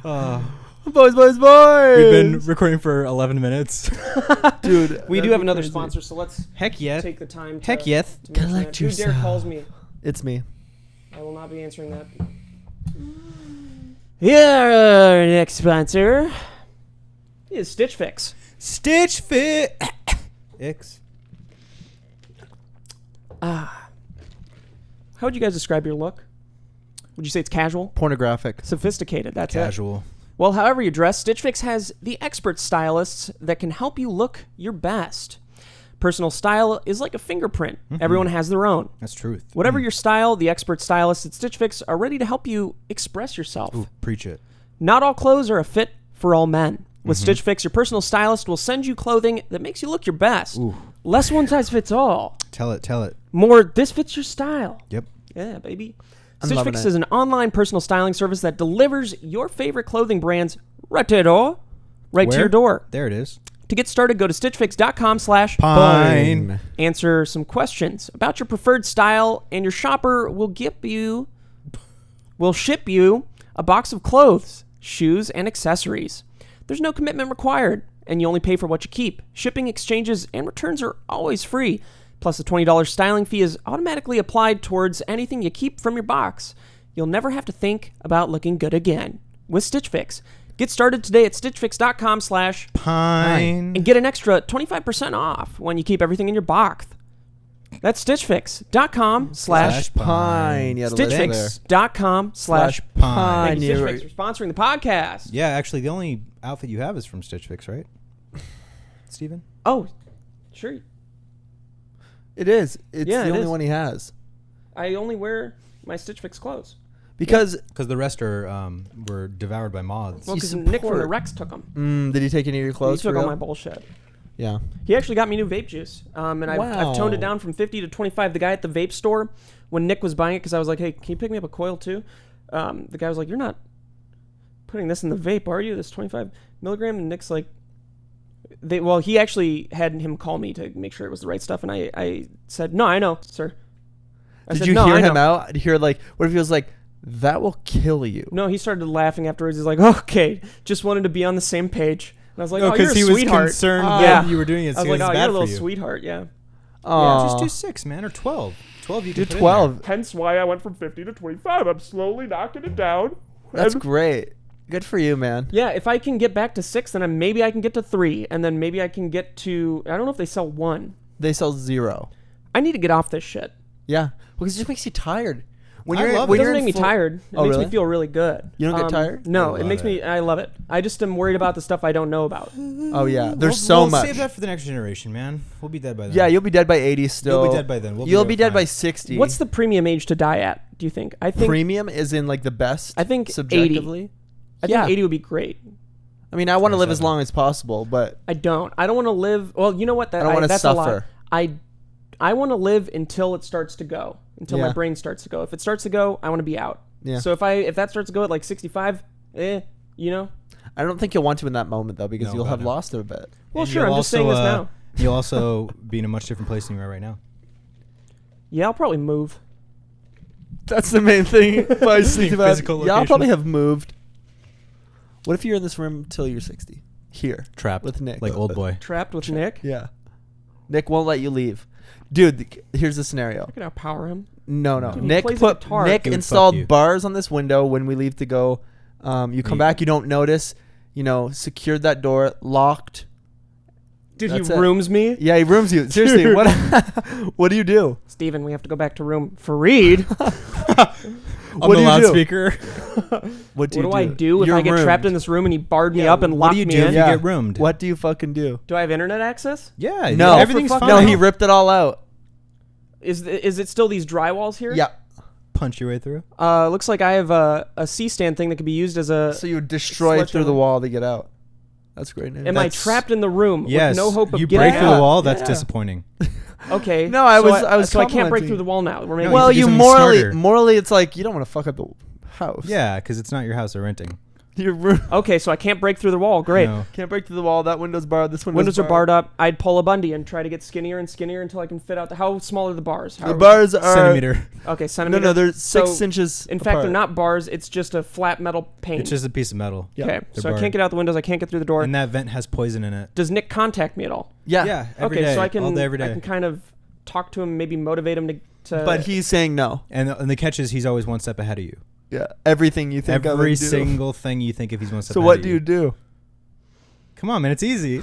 Boys. We've been recording for 11 minutes. Dude, We do that'd have be another crazy. sponsor, so let's Heck yeah. take the time. To, Heck yes. to mention Collect that. Dude, Derek yourself. calls me. It's me. I will not be answering that. Here, our next sponsor. It is Stitch Fix. Stitch Fit. X. How would you guys describe your look? Would you say it's casual? Pornographic. Sophisticated, that's it. Casual. Well, however you dress, Stitch Fix has the expert stylists that can help you look your best. Personal style is like a fingerprint. Everyone has their own. That's truth. Whatever your style, the expert stylists at Stitch Fix are ready to help you express yourself. Ooh, preach it. Not all clothes are a fit for all men. With Stitch Fix, your personal stylist will send you clothing that makes you look your best. Ooh. Less one size fits all. Tell it. More, this fits your style. Yep. Yeah, baby. I'm Stitch loving Fix it. is an online personal styling service that delivers your favorite clothing brands right to your door. Right to Where? your door. There it is. To get started, go to stitchfix.com/pine. Answer some questions about your preferred style, and your shopper will ship you a box of clothes, shoes, and accessories. There's no commitment required, and you only pay for what you keep. Shipping, exchanges, and returns are always free. Plus, a $20 styling fee is automatically applied towards anything you keep from your box. You'll never have to think about looking good again with Stitch Fix. Get started today at stitchfix.com/pine and get an extra 25% off when you keep everything in your box. That's stitchfix.com/pine. Stitchfix.com/pine. Thank you, Stitch Fix, for sponsoring the podcast. Yeah, actually, the only outfit you have is from Stitch Fix, right? Steven? Oh, sure. It is. It's the only one he has. I only wear my Stitch Fix clothes. Because the rest were devoured by moths. Well, because Nick from the Rex took them. Did he take any of your clothes? He took all my bullshit. Yeah. He actually got me new vape juice. And I've toned it down from 50 to 25. The guy at the vape store, when Nick was buying it, because I was like, hey, can you pick me up a coil too? The guy was like, you're not putting this in the vape, are you? This 25 milligram? And Nick's like, he actually had him call me to make sure it was the right stuff. And I said, no, I know, sir. Did you hear him out? Did you hear, what if he was like, that will kill you? No, he started laughing afterwards. He's like, okay, just wanted to be on the same page. And I was like, oh, you're a he sweetheart. Was concerned that you were doing it. I was like, oh, you're a little sweetheart, yeah. Yeah, just do 6, man, or 12. 12 you can do 12. Hence why I went from 50 to 25. I'm slowly knocking it down. That's great. Good for you, man. Yeah, if I can get back to 6, then maybe I can get to 3, and then maybe I can get to, I don't know if they sell 1. They sell 0. I need to get off this shit. Yeah, because it just makes you tired. It doesn't make me tired. It makes me feel really good. You don't get tired? No, it makes me. I love it. I just am worried about the stuff I don't know about. Oh yeah, there's so much. Save that for the next generation, man. We'll be dead by then. Yeah, you'll be dead by 80 still. You'll be dead by then. You'll be dead by 60. What's the premium age to die at? Do you think? I think premium is in the best. I think subjectively. 80. I think 80 would be great. I mean, I want to live as long as possible, but I don't. I don't want to live. Well, you know what? I don't want to suffer. I want to live until it starts to go. Until my brain starts to go. If it starts to go, I want to be out. Yeah. So if that starts to go at 65, you know. I don't think you'll want to in that moment though, because you'll have lost it a bit. Well, sure. I'm just saying this now. You'll also be in a much different place than you are right now. Yeah, I'll probably move. That's the main thing. By physical location. Yeah, I'll probably have moved. What if you're in this room till you're 60? Here. Trapped. With Nick. Like old boy. Trapped with Nick? Yeah. Nick won't let you leave. Dude, here's the scenario. I can outpower him. No. Dude, Nick installed bars on this window when we leave to go. You come back, you don't notice. Secured that door, locked. Dude, he rooms me? Yeah, he rooms you. Seriously, what do you do? Steven, we have to go back to room Fareed. What do you loudspeaker? What do I do if I get trapped in this room and he barred me up and locked me in? What do you do if you get roomed? What do you fucking do? Do I have internet access? Yeah. No. Everything's fine. No, he ripped it all out. Is it still these drywalls here? Yeah. Punch your way through? Looks like I have a C-stand thing that could be used as a... So you would destroy through the wall to get out. That's great news. Am I trapped in the room with no hope of getting out? You break through the wall? That's disappointing. Okay. No, I was so I can't break through the wall now. Well, you morally, it's like you don't want to fuck up the house. Yeah, because it's not your house they're renting. Your room. Okay, so I can't break through the wall. Great. No. Can't break through the wall. That window's barred. This windows are barred up. I'd pull a Bundy and try to get skinnier and skinnier until I can fit out. How small are the bars? The bars are centimeter. Okay, centimeter. No, they're 6 inches. In fact, they're not bars. It's just a flat metal pane. It's just a piece of metal. Yeah. Okay, so I can't get out the windows. I can't get through the door. And that vent has poison in it. Does Nick contact me at all? Yeah. Yeah. Every day, so I can all day, every day. I can kind of talk to him, maybe motivate him to. But he's saying no. And the catch is he's always one step ahead of you. Yeah, everything you think Every single thing you think if he's one step ahead of you. So what do you do? Come on, man, it's easy.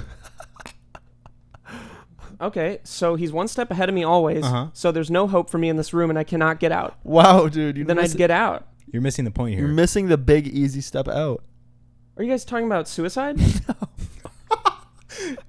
Okay, so he's one step ahead of me always. So there's no hope for me in this room, and I cannot get out. Wow, dude. Then I'd get out. You're missing the point here. You're missing the big easy step out. Are you guys talking about suicide? No.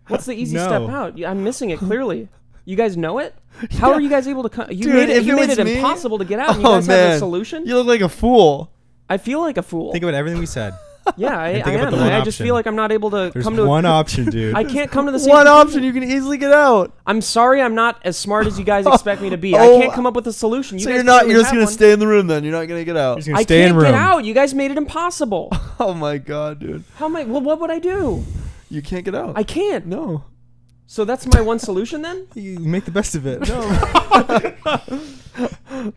What's the easy step out? I'm missing it clearly. You guys know it? How are you guys able to... You made it impossible to get out, and you guys have a solution? You look like a fool. I feel like a fool. Think about everything we said. Yeah, I am. I just feel like I'm not able to come to... There's one option, dude. I can't come to the same... One option. You can easily get out. I'm sorry I'm not as smart as you guys expect me to be. I can't come up with a solution. So you're just going to stay in the room then? You're not going to get out? I can't get out. You guys made it impossible. Oh, my God, dude. Well, what would I do? You can't get out. I can't. No. So that's my one solution then? You make the best of it.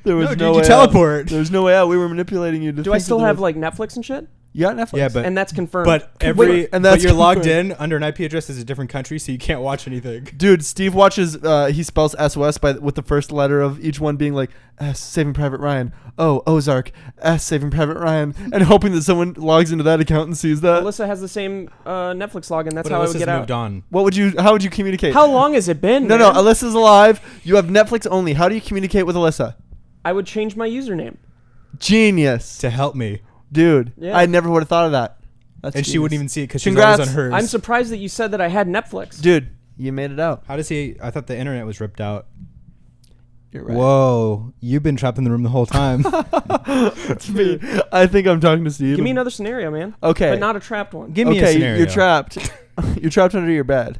There was No, no dude, you way teleport. Out. There was no way out. We were manipulating you. Do I still have like Netflix and shit? You got Netflix. Yeah, but And that's confirmed. but and that's you're logged confirmed. in under an IP address is a different country, so you can't watch anything. Dude, Steve watches. He spells SOS with the first letter of each one being like S, Saving Private Ryan. O, Ozark. S, Saving Private Ryan, and hoping that someone logs into that account and sees that. Alyssa has the same Netflix login. That's But how I Alyssa's would get out. moved on. How would you communicate? How long has it been? No, man? Alyssa's alive. You have Netflix only. How do you communicate with Alyssa? I would change my username. Genius, To help me. dude. Yeah. I never would have thought of that. That's And she genius. wouldn't even see it because she's Congrats. always on hers. I'm surprised that you said that I had Netflix. Dude, you made it out. How does he? I thought the internet was ripped out. You're right. Whoa, you've been trapped in the room the whole time. It's me. I think I'm talking to Steve. Give me another scenario, man. Okay. But not a trapped one. Give me a Okay, scenario. you're trapped. You're trapped under your bed.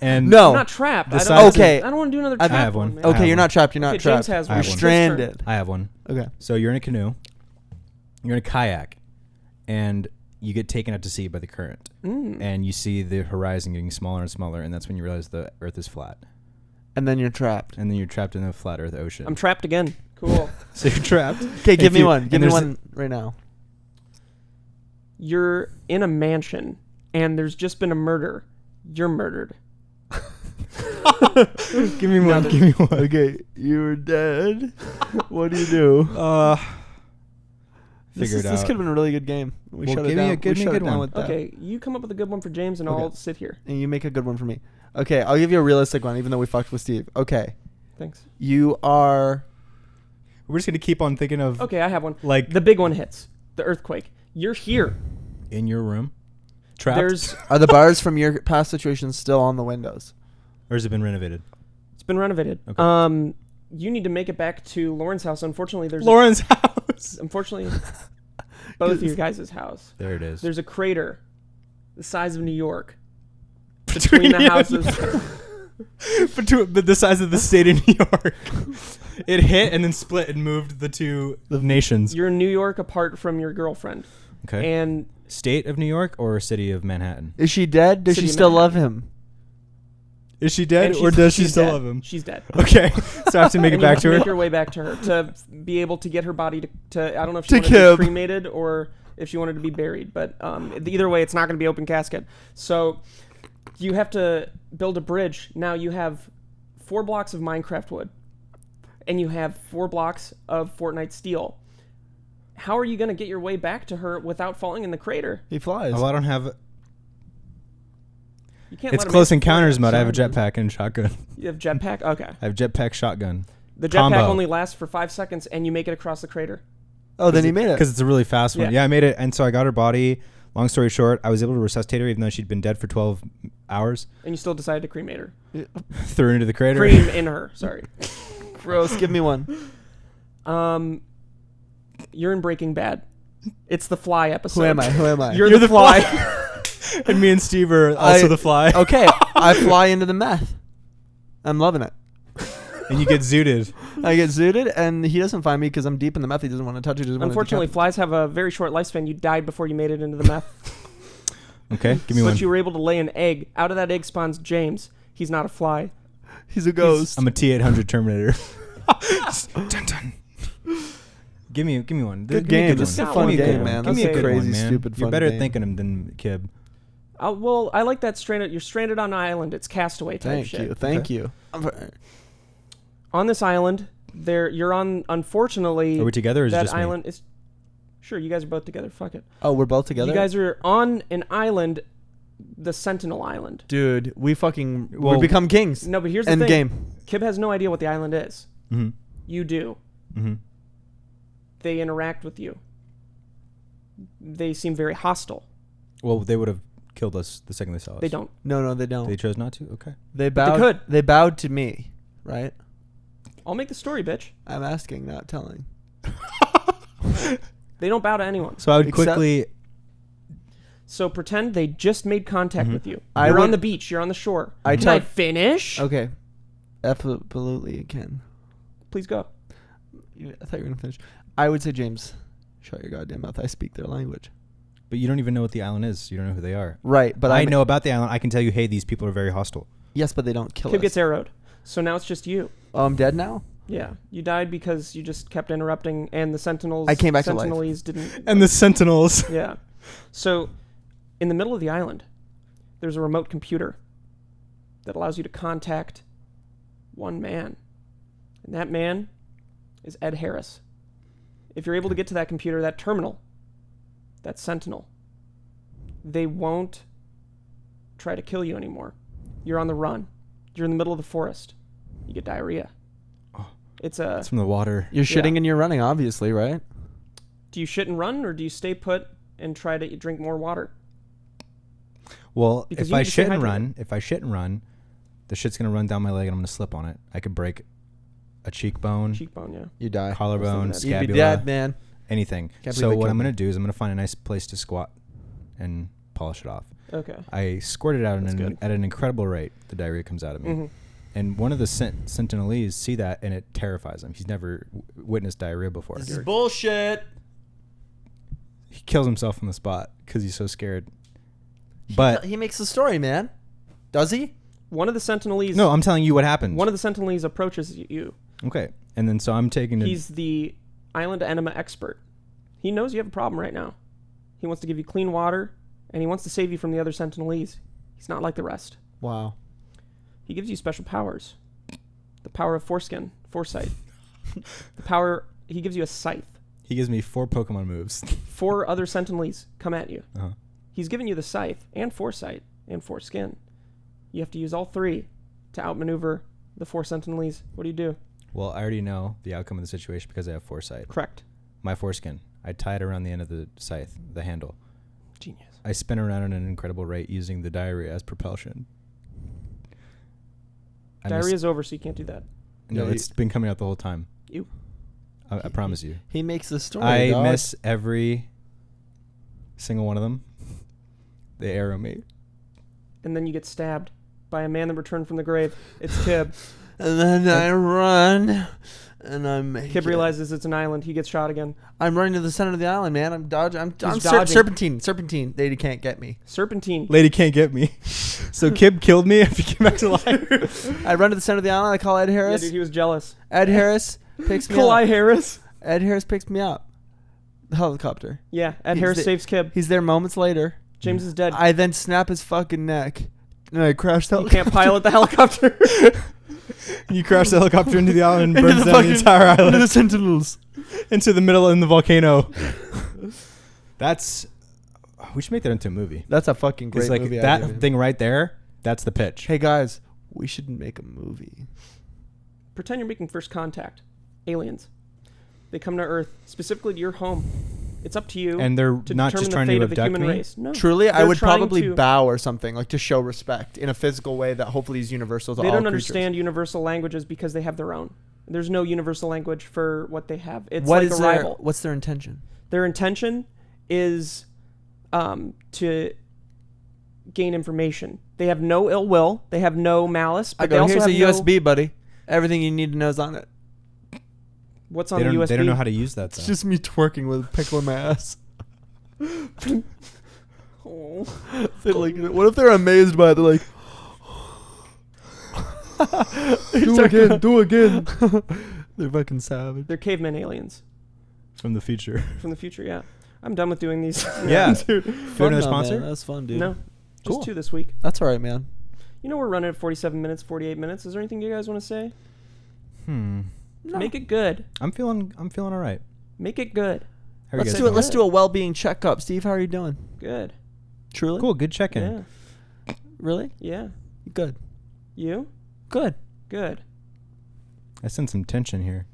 And No. I'm not trapped. The I size don't, of- I don't want to do another I trapped have one. man. I Okay, have you're one. not trapped. You're not Okay, trapped. James has I one. have You're one. stranded. I have one. Okay. So you're in a canoe. You're in a kayak, and you get taken out to sea by the current, and you see the horizon getting smaller and smaller, and that's when you realize the Earth is flat, And then you're trapped. and then you're trapped in a flat Earth ocean. I'm trapped again. Cool. So you're trapped. Okay, give If me you- one. Give and me there's one right now. You're in a mansion, and there's just been a murder. You're murdered. Give me one. Give me one. Okay, you're dead. What do you do? Figure it This out. could have been a really good game. We Well, shut give it me down. a- give We me a shut it good down one. with that. Okay, you come up with a good one for James, and Okay. I'll sit here. And you make a good one for me. Okay, I'll give you a realistic one, even though we fucked with Steve. Okay, Thanks. you are. We're just gonna keep on thinking of Okay, I have one. like The big one hits. The earthquake. You're here. in your room, trapped, Are the bars from your past situations still on the windows? or has it been renovated? It's been renovated. Okay. You need to make it back to Lauren's house. Unfortunately, Lauren's house. unfortunately, both of your guys' house. There it is. There's a crater the size of New York between the houses. Between the size of the state of New York. It hit and then split and moved the two nations. You're in New York apart from your girlfriend. Okay. And State of New York or city of Manhattan? Is she dead? Does City she of still love Manhattan. him? Is she dead and or she's- does she she's still dead. love him? She's dead. Okay. So I have to make it And you back have to make her. your way back to her to be able to get her body to I don't know if she To wanted to Kib. be cremated or if she wanted to be buried, but either way, it's not going to be open casket. So you have to build a bridge. Now you have 4 blocks of Minecraft wood, and you have 4 blocks of Fortnite steel. How are you going to get your way back to her without falling in the crater? He flies. Oh, I don't have. You can't. It's let him close make encounters Fortnite. mode. I have a Sorry. jetpack and shotgun. You have jetpack. Okay. I have jetpack shotgun. The jetpack Combo. only lasts for 5 seconds, and you make it across the crater. Oh, then he made it. Because it's a really fast one. Yeah. Yeah, I made it. And so I got her body. Long story short, I was able to resuscitate her even though she'd been dead for 12 hours. And you still decided to cremate her. Threw her into the crater. Cream in her. Sorry. Gross. Give me one. You're in Breaking Bad. It's the Fly episode. Who am I? Who am I? You're the Fly. And me and Steve are also the fly. Okay, I fly into the meth. I'm loving it. And you get zooted. I get zooted, and he doesn't find me because I'm deep in the meth. He doesn't want to touch it. He doesn't want to Unfortunately, flies have a very short lifespan. You died before you made it into the meth. Okay, give me But one. you were able to lay an egg. Out of that egg spawns James. He's not a fly. He's a ghost. I'm a T-800 Terminator. Dun, dun. Give me one. Good Give me a game. good This is one. a Give fun me a good game, one. man. Give This me is a a good crazy, one, man. stupid, You're fun better at game. thinking them than Kib. Well, I like that stranded. You're stranded on an island. It's Castaway type Thank shit. you. Thank Okay. you. On this island, you're on. Unfortunately, Are we together or is it that just me? island is. Sure, you guys are both together. Fuck it. Oh, we're both together? You guys are on an island, the Sentinel Island. Dude, we Well- become kings. No, but here's the End thing. game. Kib has no idea what the island is. Mm-hmm. You do. Mm-hmm. They interact with you. They seem very hostile. Well, they would have killed us the second they saw us. They don't. No, they don't. They chose not to? Okay. They bowed. could. They bowed to me, right? I'll make the story, bitch. I'm asking, not telling. They don't bow to anyone. So I would Except- quickly... So pretend they just made contact Mhm. with you. I You're on would- the beach. You're on the shore. I Can I tell- finish? Okay. Absolutely, you can. Please go. I thought you were gonna finish. I would say, James, shut your goddamn mouth. I speak their language. But you don't even know what the island is. You don't know who they are. Right, but I know about the island. I can tell you, hey, these people are very hostile. Yes, but they don't kill Kib us. gets arrowed. So now it's just you. Oh, I'm dead now? Yeah. You died because you just kept interrupting, and the Sentinels... I came back to life. Sentinelese didn't... And the Sentinels. Yeah. So, in the middle of the island, there's a remote computer that allows you to contact one man. And that man is Ed Harris. If you're able to get to that computer, that terminal, that Sentinel, they won't try to kill you anymore. You're on the run. You're in the middle of the forest. You get diarrhea. Oh, it's from the water. You're shitting and you're running, obviously, right? Do you shit and run, or do you stay put and try to drink more water? Well, Because if you I need to stay shit and hydrated. run, the shit's gonna run down my leg and I'm gonna slip on it. I could break a cheekbone, Yeah. You die. collarbone, You'd be You'd scapula, be dead, man. anything. Can't So believe they what I'm killed gonna me. do is I'm gonna find a nice place to squat and polish it off. Okay. I squirt it out That's good. at an incredible rate. The diarrhea comes out of me. Mm-hmm. And one of the Sentinelese see that, and it terrifies him. He's never witnessed diarrhea before. This is bullshit. He kills himself on the spot because he's so scared. But He makes the story, man. Does he? One of the Sentinelese... no, I'm telling you what happens. One of the Sentinelese approaches you. Okay, and then so I'm taking. He's the island enema expert. He knows you have a problem right now. He wants to give you clean water, and he wants to save you from the other Sentinelese. He's not like the rest. Wow. He gives you special powers. The power of foresight. The power... He gives you a scythe. He gives me 4 Pokemon moves. 4 other Sentinelese come at you. Uh-huh. He's given you the scythe and foresight and foreskin. You have to use all 3 to outmaneuver the 4 Sentinelese. What do you do? Well, I already know the outcome of the situation because I have foresight. Correct. My foreskin. I tie it around the end of the scythe, the handle. Genius. I spin around at an incredible rate using the diarrhea as propulsion. Diarrhea's over, so you can't do that. No, Yeah, it's been coming out the whole time. You. I promise you. He makes the story, I dog. miss every single one of them. They arrow me. And then you get stabbed by a man that returned from the grave. It's Kib. And then I run, and I make Kib it. realizes it's an island. He gets shot again. I'm running to the center of the island, man. I'm dodging. I'm dodging. Serpentine. They can't get me. Serpentine. Lady can't get me. So Kib killed me if he came back to life. I run to the center of the island. I call Ed Yeah, Harris. dude, he was jealous. Ed Harris picks me Kalai up. Harris. Ed Harris picks me up. The helicopter. Yeah, Ed He's Harris the- saves Kib. He's there moments later. James is dead. I then snap his fucking neck, and I crash the You can't pilot the helicopter. You crash the helicopter into the island and Into burns the down the fucking- entire into island. the Sentinels. Into the middle in the volcano. We should make that into a movie. That's a fucking great It's like movie that idea, man. thing right there. That's the pitch. Hey guys, we should make a movie. Pretend you're making first contact. Aliens. They come to Earth, specifically to your home. It's up to you And they're to not determine just the trying fate to of the abduct human me. race. No. Truly, I They're would trying probably to- bow or something, like to show respect in a physical way that hopefully is universal to They all don't creatures. understand universal languages because they have their own. There's no universal language for what they have. It's What like is a their, rival. what's their intention? Their intention is to gain information. They have no ill will. They have no malice. But I they go, also here's have a no, USB, buddy. Everything you need to know is on it. What's on They the don't, USB? they don't know how to use that. It's Though. just me twerking with a pickle in my ass. Oh. They're like, what if they're amazed by it? They're like, do again. They're fucking savage. They're caveman aliens From the future. from the future. Yeah, I'm done with doing these. Yeah. Dude, Do you have another sponsor? That's fun, dude. No, just Cool. 2 this week. That's all right, man. You know we're running at 47 minutes, 48 minutes. Is there anything you guys want to say? No. Make it good. I'm feeling all right. Make it good. How are you Let's guys do it. doing? Let's do a well-being checkup. Steve, how are you doing? Good. Truly? Cool. Good check-in. Yeah. Really? Yeah. Good. You? Good. Good. I sense some tension here.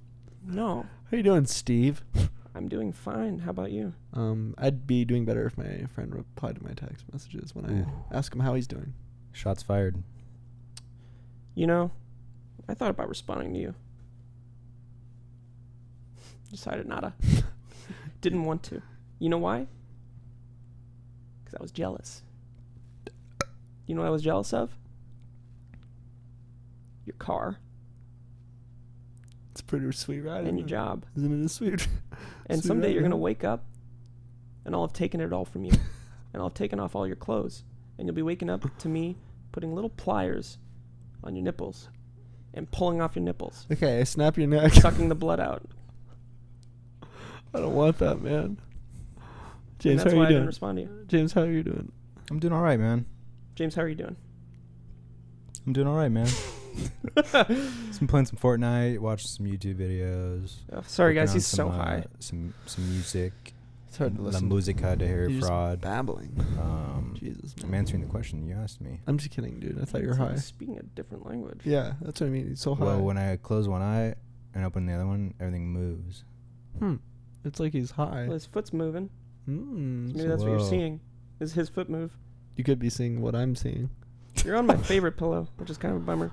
No. How you doing, Steve? I'm doing fine. How about you? I'd be doing better if my friend replied to my text messages when I ask him how he's doing. Shots fired. You know, I thought about responding to you. Decided not to. Didn't want to. You know why? Because I was jealous. You know what I was jealous of? Your car It's a pretty sweet ride. and your isn't it? job. Isn't it a sweet? And Sweet someday ride, you're going to huh? wake up and I'll have taken it all from you. And I'll have taken off all your clothes. And you'll be waking up to me putting little pliers on your nipples and pulling off your nipples. Okay, snap your neck. Sucking the blood out. I don't want that, man. James, and that's how why are I you didn't doing? respond to you. James, how are you doing? I'm doing all right, man. James, how are you doing? I'm doing all right, man. Just been playing some Fortnite, watching some YouTube videos. Oh, sorry, guys. working on He's some, so high. Some music. It's hard to La listen. musica de hair You're just fraud. babbling. Jesus, man. I'm answering the question you asked me. I'm just kidding, dude. I thought you were high. Speaking a different language. Yeah, that's what I mean. He's so high. Well, when I close one eye and open the other one, everything moves. It's like he's high. Well, his foot's moving. So maybe So that's what you're whoa. seeing. Is his foot move? You could be seeing what I'm seeing. You're on my favorite pillow, which is kind of a bummer.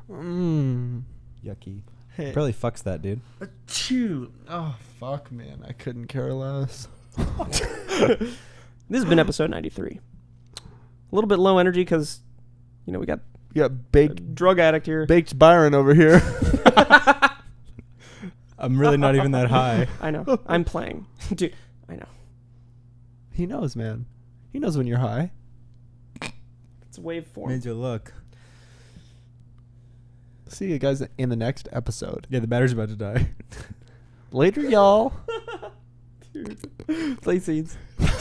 Yucky. Hey. Probably fucks that dude. Achoo. Oh, fuck, man. I couldn't care less. This has been episode 93. A little bit low energy because, we got You got a baked drug addict here. baked Byron over here. I'm really not even that high. I know. I'm playing. Dude, I know. He knows, man. He knows when you're high. It's wave form. Made you look. See you guys in the next episode. Yeah, the battery's about to die. Later, y'all. Dude. Play seeds.